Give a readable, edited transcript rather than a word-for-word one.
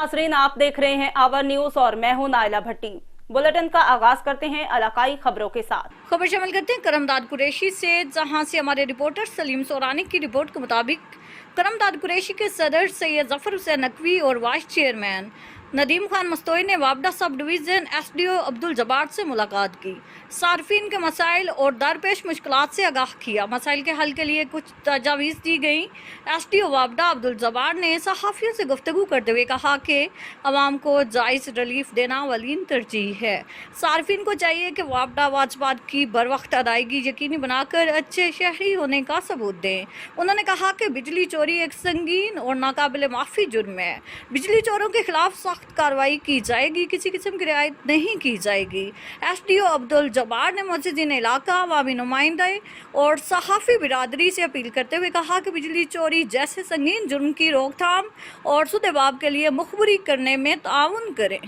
नाज़रीन, आप देख रहे हैं आवर न्यूज और मैं हूं नाइला भट्टी। बुलेटिन का आगाज करते हैं इलाकाई खबरों के साथ। खबर शामिल करते हैं करमदाद कुरैशी से, जहां से हमारे रिपोर्टर सलीम सोरानी की रिपोर्ट के मुताबिक करमदाद कुरैशी के सदर सैयद जफर हुसैन नकवी और वाइस चेयरमैन नदीम खान मस्तोई ने वापडा sub division SDO Abdul Jabbar से मुलाकात की। सार्फिन के मसाइल और दरपेश मुश्किलात से आगाह किया। मसाइल के हल के लिए कुछ तजावीज़ दी गई। एसडीओ वापडा अब्दुल जब्बार ने सहाफ़ियों से गुफ्तगू करते हुए कहा कि अवाम को जायज़ रिलीफ देना अवलीन तरजीह है। सार्फिन को चाहिए कि वापडा वाजबात की बर वक्त अदायगी यकीनी बनाकर अच्छे शहरी होने का सबूत दें। उन्होंने कहा कि बिजली चोरी एक संगीन और नाकाबिल माफ़ी जुर्म है। बिजली चोरों के खिलाफ सख्त कार्रवाई की जाएगी, किसी किस्म की रियायत नहीं की जाएगी। एसडीओ अब्दुल जब्बार ने मुअज़्ज़िज़ीन इलाका, अवामी नुमाइंदे और सहाफ़ी बिरादरी से अपील करते हुए कहा कि बिजली चोरी जैसे संगीन जुर्म की रोकथाम और सुदेबाब के लिए मुखबरी करने में ताउन करें।